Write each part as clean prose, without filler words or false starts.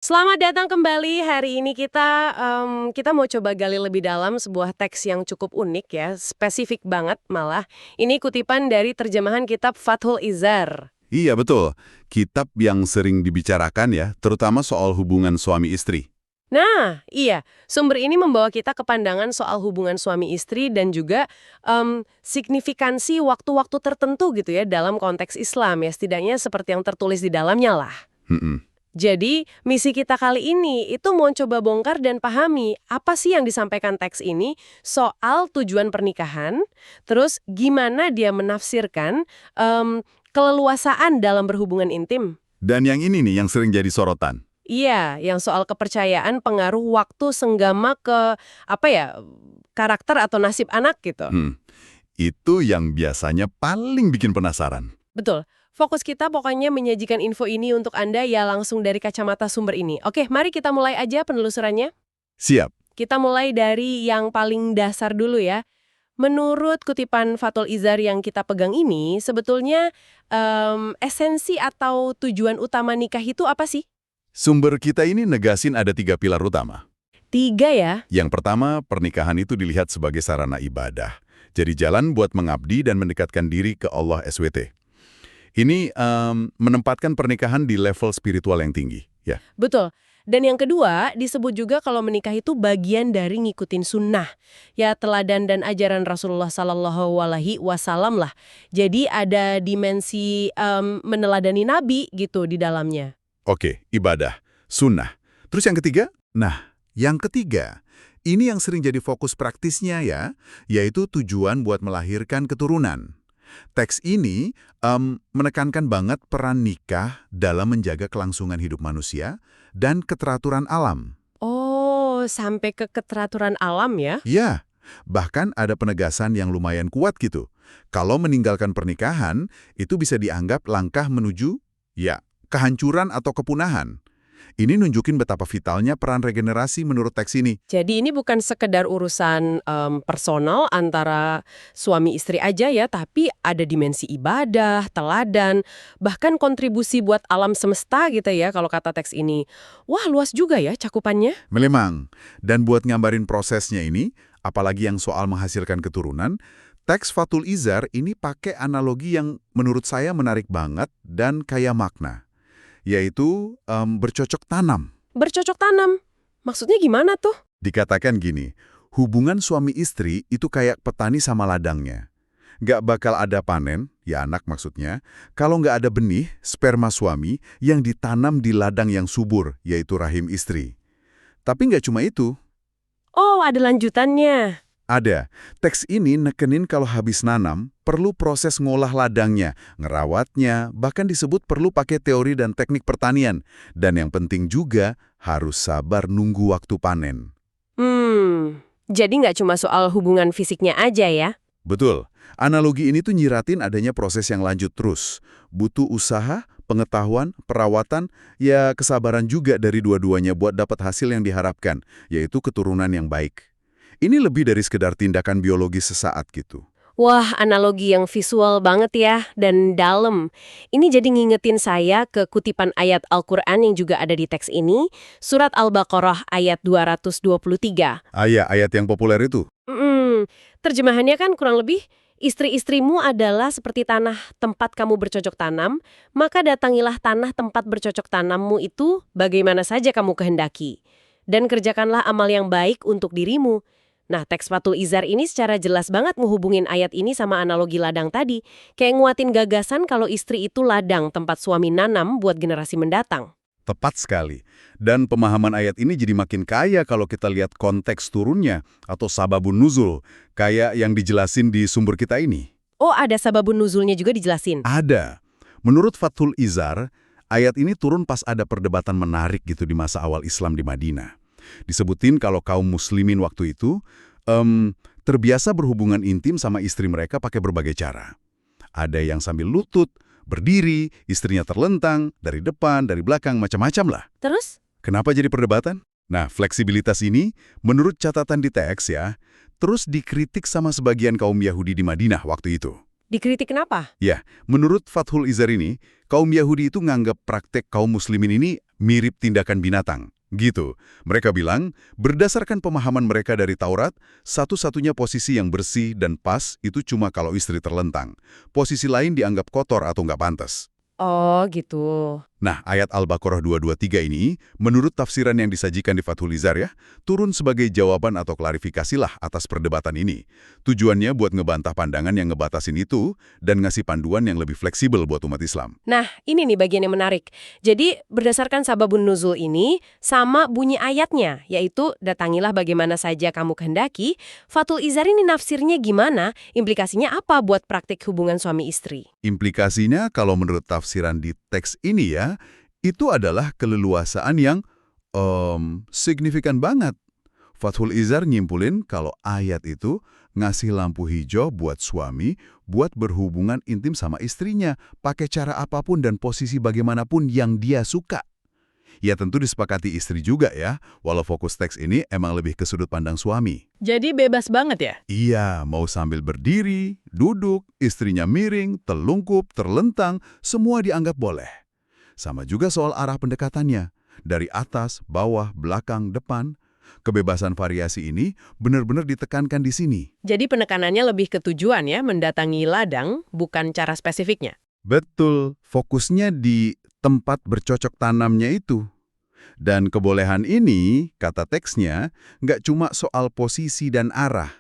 Selamat datang kembali. Hari ini kita mau coba gali lebih dalam sebuah teks yang cukup unik ya, spesifik banget malah. Ini kutipan dari terjemahan kitab Fathul Izar. Iya betul, kitab yang sering dibicarakan ya, terutama soal hubungan suami istri. Nah, iya, sumber ini membawa kita ke pandangan soal hubungan suami istri dan juga signifikansi waktu-waktu tertentu gitu ya dalam konteks Islam ya, setidaknya seperti yang tertulis di dalamnya lah. Mm-mm. Jadi, misi kita kali ini itu mau coba bongkar dan pahami apa sih yang disampaikan teks ini soal tujuan pernikahan, terus gimana dia menafsirkan keleluasaan dalam berhubungan intim. Dan yang ini nih yang sering jadi sorotan. Iya, yang soal kepercayaan pengaruh waktu senggama ke apa ya, karakter atau nasib anak gitu. Itu yang biasanya paling bikin penasaran. Betul. Fokus kita pokoknya menyajikan info ini untuk Anda ya langsung dari kacamata sumber ini. Oke, mari kita mulai aja penelusurannya. Siap. Kita mulai dari yang paling dasar dulu ya. Menurut kutipan Fathul Izar yang kita pegang ini, sebetulnya esensi atau tujuan utama nikah itu apa sih? Sumber kita ini negasin ada 3 pilar utama. 3 ya? Yang pertama, pernikahan itu dilihat sebagai sarana ibadah. Jadi jalan buat mengabdi dan mendekatkan diri ke Allah SWT. Ini menempatkan pernikahan di level spiritual yang tinggi. Ya. Betul. Dan yang kedua, disebut juga kalau menikah itu bagian dari ngikutin sunnah. Ya, teladan dan ajaran Rasulullah SAW lah. Jadi ada dimensi meneladani Nabi gitu di dalamnya. Oke, ibadah, sunnah. Terus yang ketiga? Nah, yang ketiga, ini yang sering jadi fokus praktisnya ya, yaitu tujuan buat melahirkan keturunan. Teks ini menekankan banget peran nikah dalam menjaga kelangsungan hidup manusia dan keteraturan alam. Oh, sampai ke keteraturan alam ya? Ya, bahkan ada penegasan yang lumayan kuat gitu. Kalau meninggalkan pernikahan, itu bisa dianggap langkah menuju, ya, kehancuran atau kepunahan. Ini nunjukin betapa vitalnya peran regenerasi menurut teks ini. Jadi ini bukan sekedar urusan personal antara suami istri aja ya, tapi ada dimensi ibadah, teladan, bahkan kontribusi buat alam semesta gitu ya kalau kata teks ini. Wah, luas juga ya cakupannya. Memang, dan buat ngambarin prosesnya ini, apalagi yang soal menghasilkan keturunan, teks Fathul Izar ini pakai analogi yang menurut saya menarik banget dan kaya makna, yaitu bercocok tanam. Bercocok tanam. Maksudnya gimana tuh? Dikatakan gini, hubungan suami istri itu kayak petani sama ladangnya. Nggak bakal ada panen, ya anak maksudnya, kalau nggak ada benih, sperma suami, yang ditanam di ladang yang subur, yaitu rahim istri. Tapi nggak cuma itu. Oh, ada lanjutannya. Ada. Teks ini nekenin kalau habis nanam, perlu proses ngolah ladangnya, ngerawatnya, bahkan disebut perlu pakai teori dan teknik pertanian. Dan yang penting juga, harus sabar nunggu waktu panen. Jadi nggak cuma soal hubungan fisiknya aja ya? Betul. Analogi ini tuh nyiratin adanya proses yang lanjut terus. Butuh usaha, pengetahuan, perawatan, ya kesabaran juga dari dua-duanya buat dapat hasil yang diharapkan, yaitu keturunan yang baik. Ini lebih dari sekedar tindakan biologis sesaat gitu. Wah, analogi yang visual banget ya, dan dalam. Ini jadi ngingetin saya ke kutipan ayat Al-Quran yang juga ada di teks ini, Surat Al-Baqarah ayat 223. Ayat yang populer itu. Terjemahannya kan kurang lebih, istri-istrimu adalah seperti tanah tempat kamu bercocok tanam, maka datangilah tanah tempat bercocok tanammu itu bagaimana saja kamu kehendaki. Dan kerjakanlah amal yang baik untuk dirimu. Nah, teks Fathul Izar ini secara jelas banget ngehubungin ayat ini sama analogi ladang tadi. Kayak nguatin gagasan kalau istri itu ladang tempat suami nanam buat generasi mendatang. Tepat sekali. Dan pemahaman ayat ini jadi makin kaya kalau kita lihat konteks turunnya atau sababun nuzul, kayak yang dijelasin di sumber kita ini. Oh, ada sababun nuzulnya juga dijelasin. Ada. Menurut Fathul Izar, ayat ini turun pas ada perdebatan menarik gitu di masa awal Islam di Madinah. Disebutin kalau kaum muslimin waktu itu terbiasa berhubungan intim sama istri mereka pakai berbagai cara. Ada yang sambil lutut, berdiri, istrinya terlentang, dari depan, dari belakang, macam-macam lah. Terus? Kenapa jadi perdebatan? Nah, fleksibilitas ini, menurut catatan di teks ya, terus dikritik sama sebagian kaum Yahudi di Madinah waktu itu. Dikritik kenapa? Ya, menurut Fathul Izar ini, kaum Yahudi itu nganggap praktek kaum muslimin ini mirip tindakan binatang. Gitu. Mereka bilang, berdasarkan pemahaman mereka dari Taurat, satu-satunya posisi yang bersih dan pas itu cuma kalau istri terlentang. Posisi lain dianggap kotor atau nggak pantas. Oh, gitu. Nah, ayat Al-Baqarah 223 ini, menurut tafsiran yang disajikan di Fathul Izar ya, turun sebagai jawaban atau klarifikasilah atas perdebatan ini. Tujuannya buat ngebantah pandangan yang ngebatasin itu dan ngasih panduan yang lebih fleksibel buat umat Islam. Nah, ini nih bagian yang menarik. Jadi, berdasarkan sababun nuzul ini, sama bunyi ayatnya, yaitu datangilah bagaimana saja kamu kehendaki, Fathul Izar ini nafsirnya gimana, implikasinya apa buat praktik hubungan suami istri? Implikasinya kalau menurut tafsiran di teks ini ya, itu adalah keleluasaan yang signifikan banget. Fathul Izar nyimpulin kalau ayat itu ngasih lampu hijau buat suami buat berhubungan intim sama istrinya, pakai cara apapun dan posisi bagaimanapun yang dia suka. Ya tentu disepakati istri juga ya, walau fokus teks ini emang lebih ke sudut pandang suami. Jadi bebas banget ya? Iya, mau sambil berdiri, duduk, istrinya miring, telungkup, terlentang, semua dianggap boleh. Sama juga soal arah pendekatannya. Dari atas, bawah, belakang, depan. Kebebasan variasi ini benar-benar ditekankan di sini. Jadi penekanannya lebih ke tujuan ya, mendatangi ladang, bukan cara spesifiknya. Betul, fokusnya di tempat bercocok tanamnya itu. Dan kebolehan ini, kata teksnya, nggak cuma soal posisi dan arah,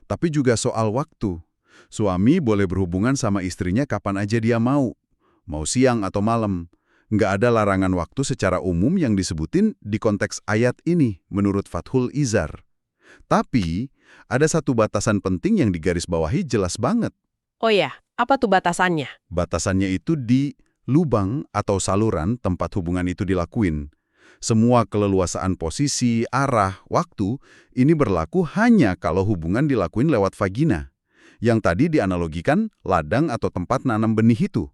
tapi juga soal waktu. Suami boleh berhubungan sama istrinya kapan aja dia mau siang atau malam. Nggak ada larangan waktu secara umum yang disebutin di konteks ayat ini, menurut Fathul Izar. Tapi, ada satu batasan penting yang digarisbawahi jelas banget. Oh ya, apa tuh batasannya? Batasannya itu di lubang atau saluran tempat hubungan itu dilakuin. Semua keleluasaan posisi, arah, waktu, ini berlaku hanya kalau hubungan dilakuin lewat vagina. Yang tadi dianalogikan ladang atau tempat nanam benih itu.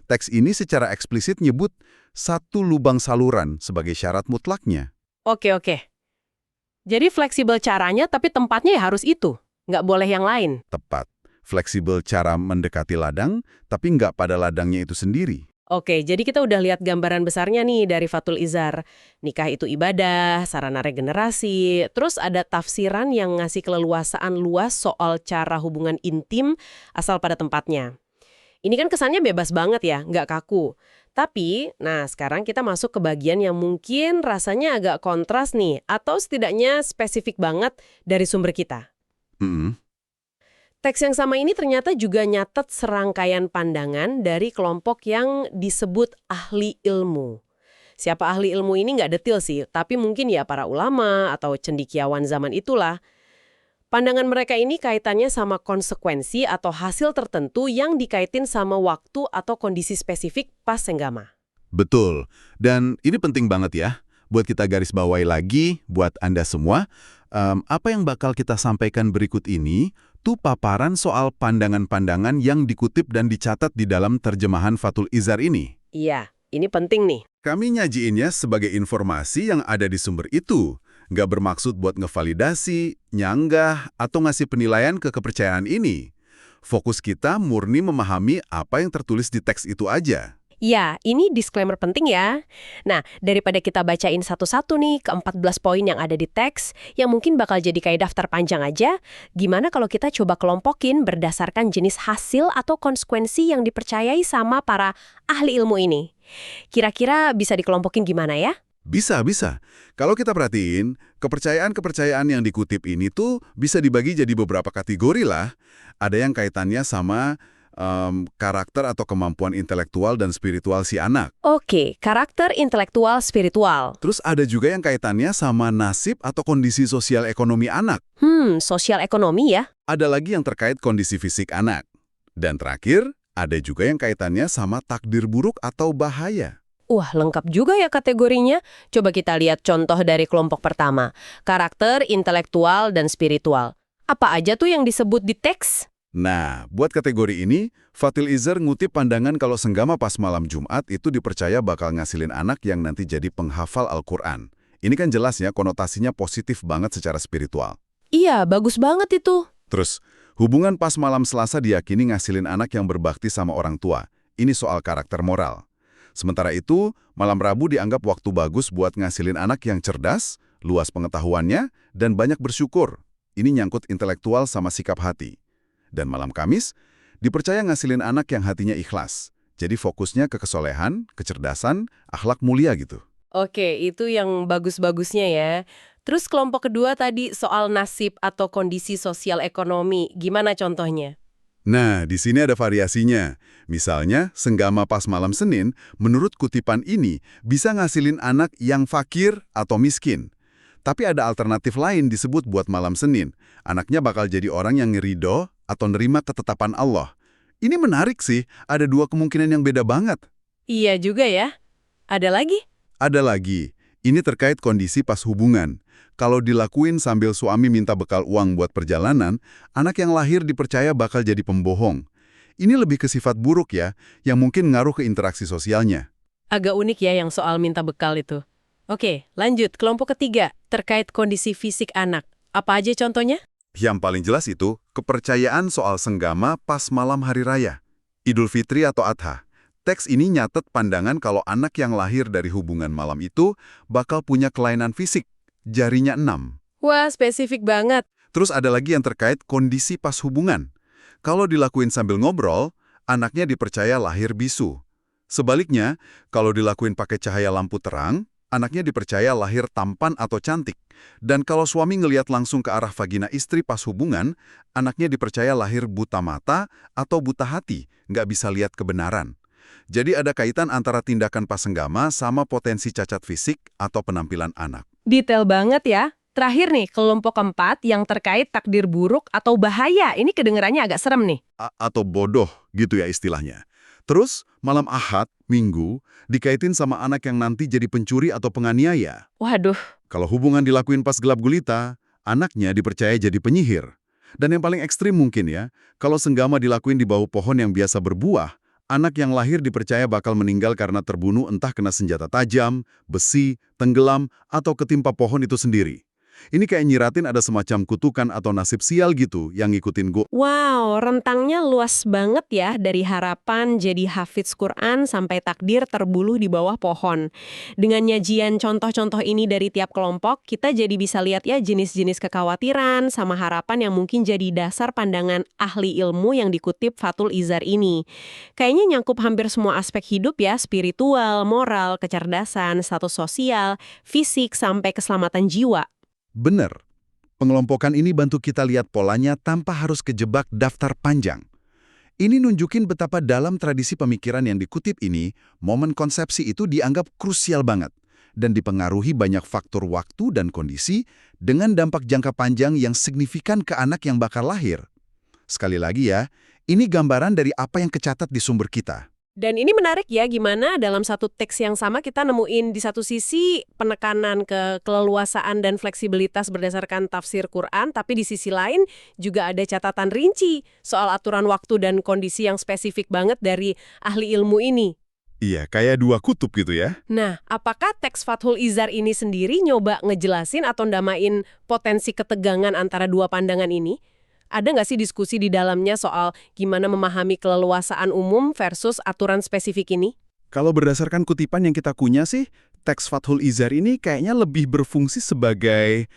Teks ini secara eksplisit nyebut satu lubang saluran sebagai syarat mutlaknya. Oke. Jadi fleksibel caranya, tapi tempatnya ya harus itu. Nggak boleh yang lain. Tepat. Fleksibel cara mendekati ladang, tapi nggak pada ladangnya itu sendiri. Oke, jadi kita udah lihat gambaran besarnya nih dari Fathul Izar. Nikah itu ibadah, sarana regenerasi, terus ada tafsiran yang ngasih keleluasaan luas soal cara hubungan intim asal pada tempatnya. Ini kan kesannya bebas banget ya, nggak kaku. Tapi, nah sekarang kita masuk ke bagian yang mungkin rasanya agak kontras nih, atau setidaknya spesifik banget dari sumber kita. Teks yang sama ini ternyata juga nyatet serangkaian pandangan dari kelompok yang disebut ahli ilmu. Siapa ahli ilmu ini nggak detail sih, tapi mungkin ya para ulama atau cendekiawan zaman itulah. Pandangan mereka ini kaitannya sama konsekuensi atau hasil tertentu yang dikaitin sama waktu atau kondisi spesifik pas senggama. Betul. Dan ini penting banget ya, buat kita garis bawahi lagi, buat Anda semua, apa yang bakal kita sampaikan berikut ini, tuh paparan soal pandangan-pandangan yang dikutip dan dicatat di dalam terjemahan Fathul Izar ini. Iya, ini penting nih. Kami nyajiinnya sebagai informasi yang ada di sumber itu, nggak bermaksud buat ngevalidasi, nyanggah, atau ngasih penilaian ke kepercayaan ini. Fokus kita murni memahami apa yang tertulis di teks itu aja. Ya, ini disclaimer penting ya. Nah, daripada kita bacain satu-satu nih ke 14 poin yang ada di teks, yang mungkin bakal jadi kayak daftar panjang aja, gimana kalau kita coba kelompokin berdasarkan jenis hasil atau konsekuensi yang dipercayai sama para ahli ilmu ini? Kira-kira bisa dikelompokin gimana ya? Bisa. Kalau kita perhatiin, kepercayaan-kepercayaan yang dikutip ini tuh bisa dibagi jadi beberapa kategori lah. Ada yang kaitannya sama karakter atau kemampuan intelektual dan spiritual si anak. Oke, karakter intelektual spiritual. Terus ada juga yang kaitannya sama nasib atau kondisi sosial ekonomi anak. Sosial ekonomi ya? Ada lagi yang terkait kondisi fisik anak. Dan terakhir, ada juga yang kaitannya sama takdir buruk atau bahaya. Wah, lengkap juga ya kategorinya. Coba kita lihat contoh dari kelompok pertama. Karakter intelektual dan spiritual. Apa aja tuh yang disebut di teks? Nah, buat kategori ini, Fathul Izar ngutip pandangan kalau senggama pas malam Jumat itu dipercaya bakal ngasilin anak yang nanti jadi penghafal Al-Quran. Ini kan jelas ya konotasinya positif banget secara spiritual. Iya, bagus banget itu. Terus, hubungan pas malam Selasa diyakini ngasilin anak yang berbakti sama orang tua. Ini soal karakter moral. Sementara itu, malam Rabu dianggap waktu bagus buat ngasilin anak yang cerdas, luas pengetahuannya, dan banyak bersyukur. Ini nyangkut intelektual sama sikap hati. Dan malam Kamis, dipercaya ngasilin anak yang hatinya ikhlas. Jadi fokusnya ke kesolehan, kecerdasan, akhlak mulia gitu. Oke, itu yang bagus-bagusnya ya. Terus kelompok kedua tadi soal nasib atau kondisi sosial ekonomi. Gimana contohnya? Nah, di sini ada variasinya. Misalnya, senggama pas malam Senin, menurut kutipan ini, bisa ngasilin anak yang fakir atau miskin. Tapi ada alternatif lain disebut buat malam Senin. Anaknya bakal jadi orang yang ngerido atau nerima ketetapan Allah. Ini menarik sih, ada dua kemungkinan yang beda banget. Iya juga ya. Ada lagi? Ada lagi, ini terkait kondisi pas hubungan. Kalau dilakuin sambil suami minta bekal uang buat perjalanan, anak yang lahir dipercaya bakal jadi pembohong. Ini lebih ke sifat buruk ya, yang mungkin ngaruh ke interaksi sosialnya. Agak unik ya yang soal minta bekal itu. Oke, lanjut. Kelompok ketiga, terkait kondisi fisik anak. Apa aja contohnya? Yang paling jelas itu, kepercayaan soal senggama pas malam hari raya. Idul Fitri atau Adha. Teks ini nyatet pandangan kalau anak yang lahir dari hubungan malam itu bakal punya kelainan fisik, jarinya 6. Wah, spesifik banget. Terus ada lagi yang terkait kondisi pas hubungan. Kalau dilakuin sambil ngobrol, anaknya dipercaya lahir bisu. Sebaliknya, kalau dilakuin pakai cahaya lampu terang, anaknya dipercaya lahir tampan atau cantik. Dan kalau suami ngelihat langsung ke arah vagina istri pas hubungan, anaknya dipercaya lahir buta mata atau buta hati, nggak bisa lihat kebenaran. Jadi ada kaitan antara tindakan pas senggama sama potensi cacat fisik atau penampilan anak. Detail banget ya. Terakhir nih, kelompok keempat yang terkait takdir buruk atau bahaya. Ini kedengarannya agak serem nih. Atau bodoh gitu ya istilahnya. Terus, malam Ahad, Minggu, dikaitin sama anak yang nanti jadi pencuri atau penganiaya. Waduh. Kalau hubungan dilakuin pas gelap gulita, anaknya dipercaya jadi penyihir. Dan yang paling ekstrim mungkin ya, kalau senggama dilakuin di bawah pohon yang biasa berbuah, anak yang lahir dipercaya bakal meninggal karena terbunuh entah kena senjata tajam, besi, tenggelam, atau ketimpa pohon itu sendiri. Ini kayak nyiratin ada semacam kutukan atau nasib sial gitu yang ngikutin gue. Wow, rentangnya luas banget ya, dari harapan jadi hafiz Quran sampai takdir terbuluh di bawah pohon. Dengan nyajian contoh-contoh ini dari tiap kelompok, kita jadi bisa lihat ya jenis-jenis kekhawatiran sama harapan yang mungkin jadi dasar pandangan ahli ilmu yang dikutip Fathul Izar ini. Kayaknya nyangkup hampir semua aspek hidup ya, spiritual, moral, kecerdasan, status sosial, fisik, sampai keselamatan jiwa. Bener. Pengelompokan ini bantu kita lihat polanya tanpa harus kejebak daftar panjang. Ini nunjukin betapa dalam tradisi pemikiran yang dikutip ini, momen konsepsi itu dianggap krusial banget dan dipengaruhi banyak faktor waktu dan kondisi dengan dampak jangka panjang yang signifikan ke anak yang bakal lahir. Sekali lagi ya, ini gambaran dari apa yang kecatat di sumber kita. Dan ini menarik ya, gimana dalam satu teks yang sama kita nemuin di satu sisi penekanan ke keleluasaan dan fleksibilitas berdasarkan tafsir Quran, tapi di sisi lain juga ada catatan rinci soal aturan waktu dan kondisi yang spesifik banget dari ahli ilmu ini. Iya, kayak dua kutub gitu ya. Nah, apakah teks Fathul Izar ini sendiri nyoba ngejelasin atau ndamain potensi ketegangan antara dua pandangan ini? Ada nggak sih diskusi di dalamnya soal gimana memahami keleluasaan umum versus aturan spesifik ini? Kalau berdasarkan kutipan yang kita punya sih, teks Fathul Izar ini kayaknya lebih berfungsi sebagai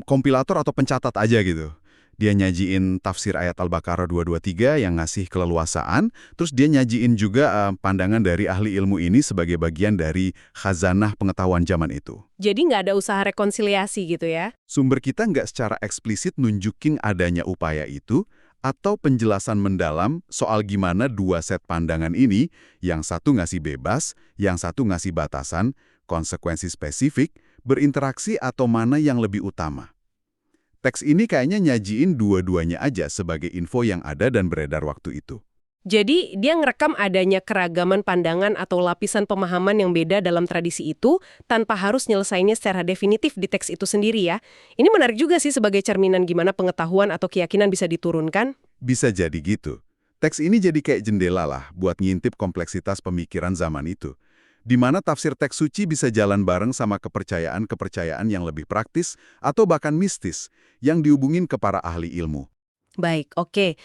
kompilator atau pencatat aja gitu. Dia nyajiin tafsir ayat Al-Baqarah 223 yang ngasih keleluasaan, terus dia nyajiin juga pandangan dari ahli ilmu ini sebagai bagian dari khazanah pengetahuan zaman itu. Jadi nggak ada usaha rekonsiliasi gitu ya? Sumber kita nggak secara eksplisit nunjukin adanya upaya itu, atau penjelasan mendalam soal gimana dua set pandangan ini, yang satu ngasih bebas, yang satu ngasih batasan, konsekuensi spesifik, berinteraksi atau mana yang lebih utama. Teks ini kayaknya nyajiin dua-duanya aja sebagai info yang ada dan beredar waktu itu. Jadi dia ngerekam adanya keragaman pandangan atau lapisan pemahaman yang beda dalam tradisi itu tanpa harus nyelesainnya secara definitif di teks itu sendiri ya. Ini menarik juga sih sebagai cerminan gimana pengetahuan atau keyakinan bisa diturunkan. Bisa jadi gitu. Teks ini jadi kayak jendela lah buat ngintip kompleksitas pemikiran zaman itu. Di mana tafsir teks suci bisa jalan bareng sama kepercayaan-kepercayaan yang lebih praktis atau bahkan mistis yang dihubungin ke para ahli ilmu. Baik, oke.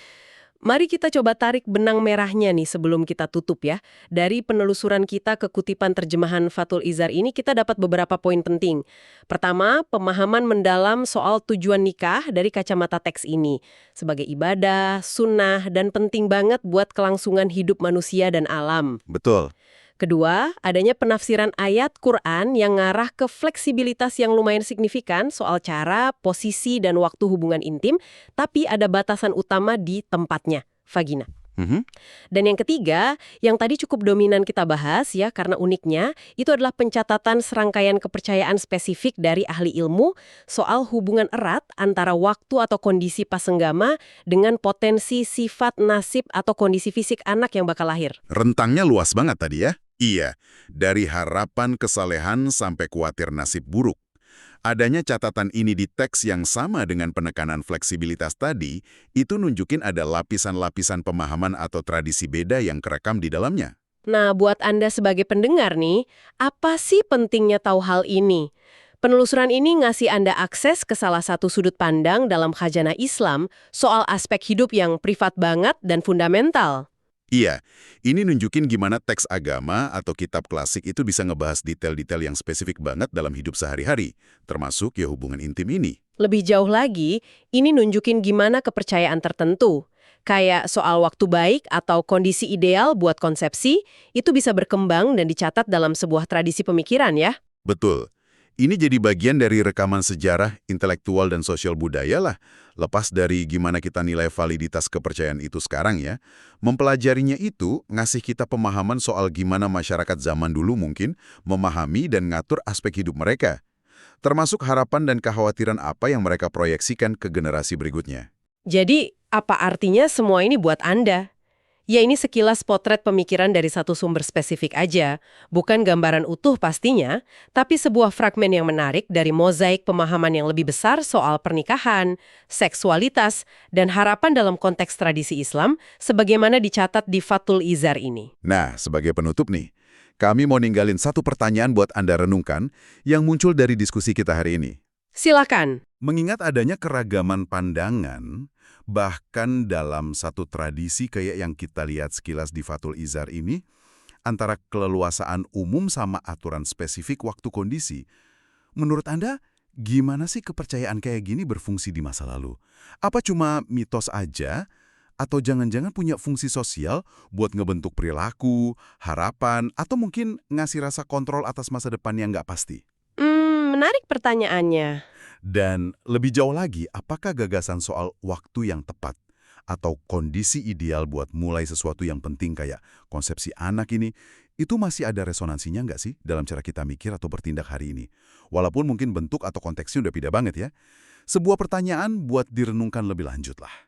Mari kita coba tarik benang merahnya nih sebelum kita tutup ya. Dari penelusuran kita ke kutipan terjemahan Fathul Izar ini kita dapat beberapa poin penting. Pertama, pemahaman mendalam soal tujuan nikah dari kacamata teks ini. Sebagai ibadah, sunnah, dan penting banget buat kelangsungan hidup manusia dan alam. Betul. Kedua, adanya penafsiran ayat Quran yang ngarah ke fleksibilitas yang lumayan signifikan soal cara, posisi, dan waktu hubungan intim, tapi ada batasan utama di tempatnya, vagina. Mhm. Dan yang ketiga, yang tadi cukup dominan kita bahas ya, karena uniknya, itu adalah pencatatan serangkaian kepercayaan spesifik dari ahli ilmu soal hubungan erat antara waktu atau kondisi pas senggama dengan potensi sifat nasib atau kondisi fisik anak yang bakal lahir. Rentangnya luas banget tadi ya? Iya, dari harapan kesalehan sampai khawatir nasib buruk. Adanya catatan ini di teks yang sama dengan penekanan fleksibilitas tadi, itu nunjukin ada lapisan-lapisan pemahaman atau tradisi beda yang kerekam di dalamnya. Nah, buat Anda sebagai pendengar nih, apa sih pentingnya tahu hal ini? Penelusuran ini ngasih Anda akses ke salah satu sudut pandang dalam khazanah Islam soal aspek hidup yang privat banget dan fundamental. Iya, ini nunjukin gimana teks agama atau kitab klasik itu bisa ngebahas detail-detail yang spesifik banget dalam hidup sehari-hari, termasuk ya hubungan intim ini. Lebih jauh lagi, ini nunjukin gimana kepercayaan tertentu, kayak soal waktu baik atau kondisi ideal buat konsepsi, itu bisa berkembang dan dicatat dalam sebuah tradisi pemikiran ya. Betul. Ini jadi bagian dari rekaman sejarah, intelektual, dan sosial budaya lah. Lepas dari gimana kita nilai validitas kepercayaan itu sekarang ya, mempelajarinya itu ngasih kita pemahaman soal gimana masyarakat zaman dulu mungkin memahami dan ngatur aspek hidup mereka. Termasuk harapan dan kekhawatiran apa yang mereka proyeksikan ke generasi berikutnya. Jadi, apa artinya semua ini buat Anda? Ya ini sekilas potret pemikiran dari satu sumber spesifik aja, bukan gambaran utuh pastinya, tapi sebuah fragmen yang menarik dari mozaik pemahaman yang lebih besar soal pernikahan, seksualitas, dan harapan dalam konteks tradisi Islam, sebagaimana dicatat di Fathul Izar ini. Nah, sebagai penutup nih, kami mau ninggalin satu pertanyaan buat Anda renungkan yang muncul dari diskusi kita hari ini. Silakan. Mengingat adanya keragaman pandangan, bahkan dalam satu tradisi kayak yang kita lihat sekilas di Fathul Izar ini, antara keleluasaan umum sama aturan spesifik waktu kondisi, menurut Anda, gimana sih kepercayaan kayak gini berfungsi di masa lalu? Apa cuma mitos aja? Atau jangan-jangan punya fungsi sosial buat ngebentuk perilaku, harapan, atau mungkin ngasih rasa kontrol atas masa depan yang nggak pasti? Menarik pertanyaannya. Dan lebih jauh lagi, apakah gagasan soal waktu yang tepat atau kondisi ideal buat mulai sesuatu yang penting kayak konsepsi anak ini, itu masih ada resonansinya nggak sih dalam cara kita mikir atau bertindak hari ini? Walaupun mungkin bentuk atau konteksnya udah beda banget ya. Sebuah pertanyaan buat direnungkan lebih lanjut lah.